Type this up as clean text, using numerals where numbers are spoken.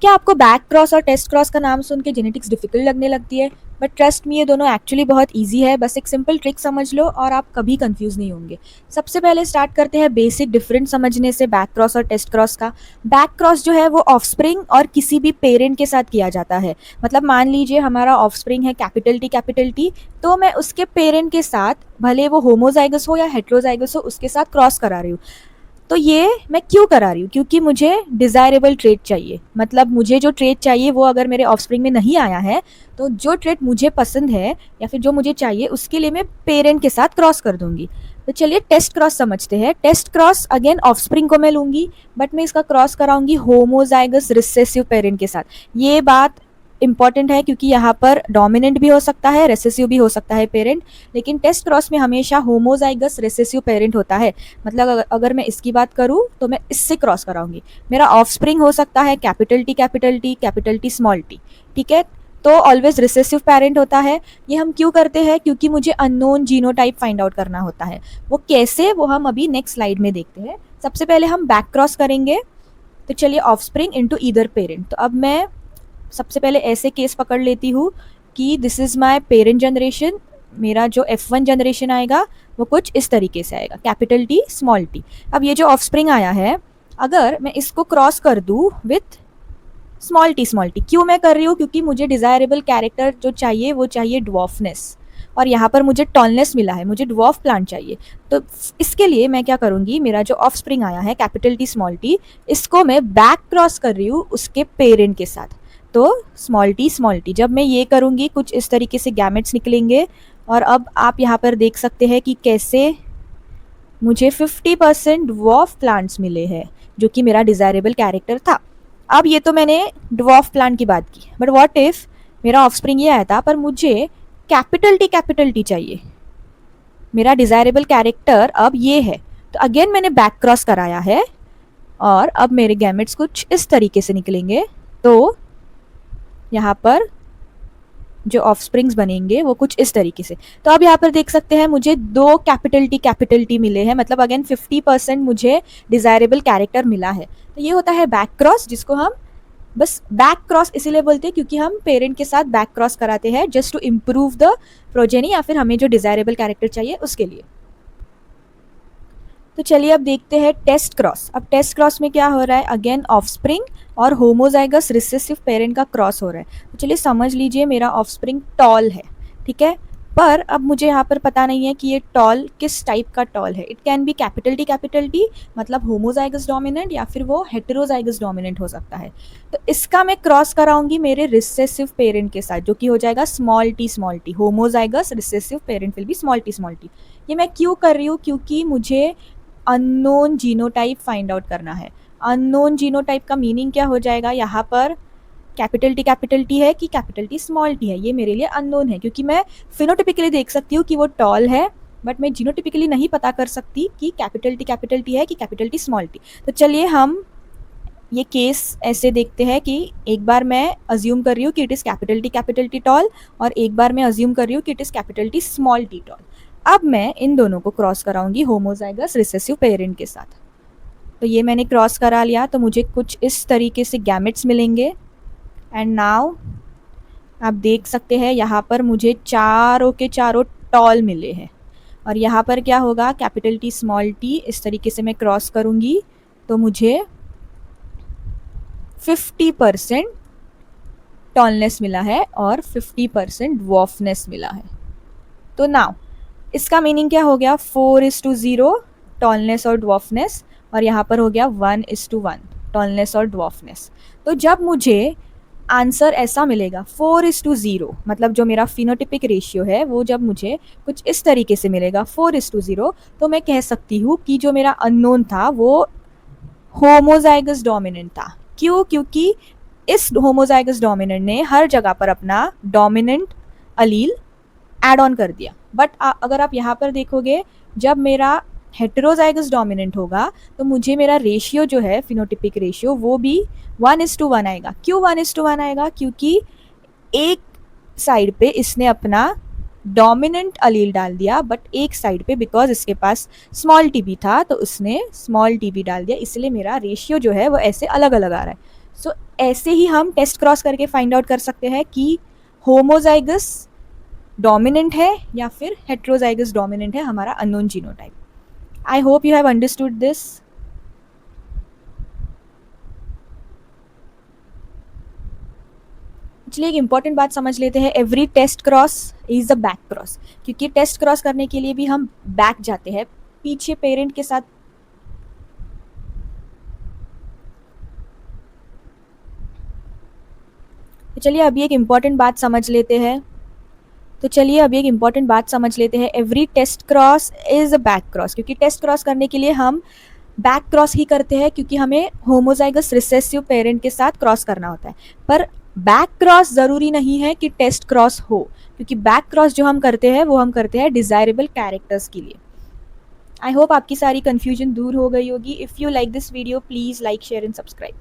क्या आपको back cross और टेस्ट क्रॉस का नाम सुन के जेनेटिक्स डिफिकल्ट लगने लगती है? बट ट्रस्ट मी, ये दोनों एक्चुअली बहुत ईजी है। बस एक सिंपल ट्रिक समझ लो और आप कभी कंफ्यूज नहीं होंगे। सबसे पहले स्टार्ट करते हैं बेसिक डिफरेंस समझने से बैक क्रॉस और टेस्ट क्रॉस का। बैक क्रॉस जो है वो ऑफस्प्रिंग और किसी भी पेरेंट के साथ किया जाता है। मतलब मान लीजिए हमारा ऑफस्प्रिंग है कैपिटल टी, तो मैं उसके पेरेंट के साथ, भले वो होमोजाइगस हो या हेट्रोजाइगस हो, उसके साथ क्रॉस करा रही हूँ। तो ये मैं क्यों करा रही हूँ? क्योंकि मुझे डिज़ायरेबल ट्रेट चाहिए। मतलब मुझे जो ट्रेट चाहिए वो अगर मेरे ऑफस्प्रिंग में नहीं आया है, तो जो ट्रेट मुझे पसंद है या फिर जो मुझे चाहिए उसके लिए मैं पेरेंट के साथ क्रॉस कर दूंगी। तो चलिए टेस्ट क्रॉस समझते हैं। टेस्ट क्रॉस अगेन ऑफस्प्रिंग को मैं लूंगी, बट मैं इसका क्रॉस कराऊंगी होमोजाइगस रिसेसिव पेरेंट के साथ। ये बात इंपॉर्टेंट है क्योंकि यहाँ पर डोमिनेंट भी हो सकता है, रेसेसिव भी हो सकता है पेरेंट, लेकिन टेस्ट क्रॉस में हमेशा होमोजाइगस रेसेसिव पेरेंट होता है। मतलब अगर मैं इसकी बात करूँ तो मैं इससे क्रॉस कराऊंगी। मेरा ऑफस्प्रिंग हो सकता है कैपिटल टी स्मॉल टी, ठीक है, तो ऑलवेज रिसेसिव पेरेंट होता है। ये हम क्यों करते हैं? क्योंकि मुझे अननोन जीनोटाइप फाइंड आउट करना होता है। वो कैसे, वो हम अभी नेक्स्ट स्लाइड में देखते हैं। सबसे पहले हम बैक क्रॉस करेंगे। तो चलिए ऑफस्प्रिंग इनटू ईदर पेरेंट। तो अब मैं सबसे पहले ऐसे केस पकड़ लेती हूँ कि this is my parent generation. मेरा जो F1 जनरेशन आएगा वो कुछ इस तरीके से आएगा, कैपिटल टी स्मॉल टी। अब ये जो ऑफस्प्रिंग आया है, अगर मैं इसको क्रॉस कर दूँ विथ स्मॉल टी, क्यों मैं कर रही हूँ? क्योंकि मुझे डिजायरेबल कैरेक्टर जो चाहिए वो चाहिए ड्वार्फनेस, और यहाँ पर मुझे टॉलनेस मिला है, मुझे ड्वार्फ प्लांट चाहिए। तो इसके लिए मैं क्या करूँगी, मेरा जो ऑफस्प्रिंग आया है कैपिटल टी स्मॉल टी, इसको मैं बैक क्रॉस कर रही हूँ उसके पेरेंट के साथ। तो स्मॉल टी, जब मैं ये करूँगी कुछ इस तरीके से गैमेट्स निकलेंगे। और अब आप यहाँ पर देख सकते हैं कि कैसे मुझे 50% ड्वार्फ प्लांट्स मिले हैं, जो कि मेरा डिज़ायरेबल कैरेक्टर था। अब ये तो मैंने ड्वार्फ प्लांट की बात की, बट व्हाट इफ मेरा ऑफस्प्रिंग ये आया था पर मुझे कैपिटल टी चाहिए। मेरा डिज़ायरेबल कैरेक्टर अब ये है, तो अगेन मैंने बैक क्रॉस कराया है और अब मेरे गैमेट्स कुछ इस तरीके से निकलेंगे। तो यहाँ पर जो ऑफस्प्रिंग्स बनेंगे वो कुछ इस तरीके से। तो अब यहाँ पर देख सकते हैं मुझे दो कैपिटल टी मिले हैं, मतलब अगेन 50% मुझे डिज़ायरेबल कैरेक्टर मिला है। तो ये होता है बैक क्रॉस, जिसको हम बस बैक क्रॉस इसीलिए बोलते हैं क्योंकि हम पेरेंट के साथ बैक क्रॉस कराते हैं just to improve the progeny, या फिर हमें जो डिज़ायरेबल कैरेक्टर चाहिए उसके लिए। तो चलिए अब देखते हैं टेस्ट क्रॉस। अब टेस्ट क्रॉस में क्या हो रहा है, अगेन ऑफस्प्रिंग और होमोजाइगस रिसेसिव पेरेंट का क्रॉस हो रहा है। तो चलिए समझ लीजिए मेरा ऑफस्प्रिंग टॉल है, ठीक है, पर अब मुझे यहाँ पर पता नहीं है कि ये टॉल किस टाइप का टॉल है। It can be capital T मतलब होमोजाइगस डोमिनेंट, या फिर वो हेटेरोजाइगस डोमिनेंट हो सकता है। तो इसका मैं क्रॉस कराऊंगी मेरे रिसेसिव पेरेंट के साथ, जो कि हो जाएगा small T. Homozygous recessive parent will be small T. ये मैं क्यों कर रही हूँ? क्योंकि मुझे अननोन जीनोटाइप फाइंड आउट करना है। अननोन जीनोटाइप का मीनिंग क्या हो जाएगा, यहाँ पर कैपिटल टी है कि कैपिटल टी स्मॉल टी है, ये मेरे लिए अननोन है। क्योंकि मैं फिनोटिपिकली देख सकती हूँ कि वो टॉल है, बट मैं जीनोटिपिकली नहीं पता कर सकती कि कैपिटल टी है कि कैपिटल टी स्मॉल टी। तो चलिए हम ये केस ऐसे देखते हैं कि एक बार मैं अज्यूम कर रही हूँ कि it is capital T tall, और एक बार मैं अज्यूम कर रही हूँ कि it is capital T small T tall. अब मैं इन दोनों को क्रॉस कराऊंगी होमोजाइगस रिसेसिव पेरेंट के साथ। तो ये मैंने क्रॉस करा लिया, तो मुझे कुछ इस तरीके से गैमेट्स मिलेंगे। एंड नाउ आप देख सकते हैं यहाँ पर मुझे चारों के चारों टॉल मिले हैं। और यहाँ पर क्या होगा, कैपिटल टी स्मॉल टी इस तरीके से मैं क्रॉस करूँगी तो मुझे 50% टॉलनेस मिला है और 50% ड्वार्फनेस मिला है। तो नाउ इसका मीनिंग क्या हो गया, 4:0 टॉलनेस और ड्वार्फनेस, और यहाँ पर हो गया 1:1 टॉलनेस और ड्वार्फनेस। तो जब मुझे आंसर ऐसा मिलेगा 4:0, मतलब जो मेरा फिनोटिपिक रेशियो है वो जब मुझे कुछ इस तरीके से मिलेगा 4:0, तो मैं कह सकती हूँ कि जो मेरा अननोन था वो होमोजाइगस डोमिनेंट था। क्यों? क्योंकि इस होमोजाइगस डोमिनेंट ने हर जगह पर अपना डोमिनेंट अलील एड ऑन कर दिया। बट अगर आप यहाँ पर देखोगे, जब मेरा हेटेरोजाइगस डोमिनेंट होगा तो मुझे मेरा रेशियो जो है फिनोटिपिक रेशियो वो भी 1:1 आएगा। क्यों 1:1 आएगा? क्योंकि एक साइड पे इसने अपना डोमिनेंट अलील डाल दिया, बट एक साइड पे बिकॉज इसके पास स्मॉल टी भी था तो उसने स्मॉल टी भी डाल दिया, इसलिए मेरा रेशियो जो है वो ऐसे अलग अलग आ रहा है। सो ऐसे ही हम टेस्ट क्रॉस करके फाइंड आउट कर सकते हैं कि होमोजाइगस डोमिनेंट है या फिर हेट्रोजाइगस डोमिनेंट है हमारा unknown genotype. I hope you have understood this. चलिए एक इंपॉर्टेंट बात समझ लेते हैं. Every test cross is a back cross, क्योंकि टेस्ट क्रॉस करने के लिए भी हम बैक जाते हैं, पीछे पेरेंट के साथ. तो चलिए अभी एक इम्पॉर्टेंट बात समझ लेते हैं. Every test cross is a back cross, क्योंकि टेस्ट क्रॉस करने के लिए हम बैक क्रॉस ही करते हैं, क्योंकि हमें होमोजाइगस रिसेसिव पेरेंट के साथ क्रॉस करना होता है. पर बैक क्रॉस ज़रूरी नहीं है कि टेस्ट क्रॉस हो, क्योंकि बैक क्रॉस जो हम करते हैं वो हम करते हैं डिज़ायरेबल कैरेक्टर्स के लिए. आई होप आपकी सारी कन्फ्यूजन दूर हो गई होगी. If you like this video please like share and subscribe.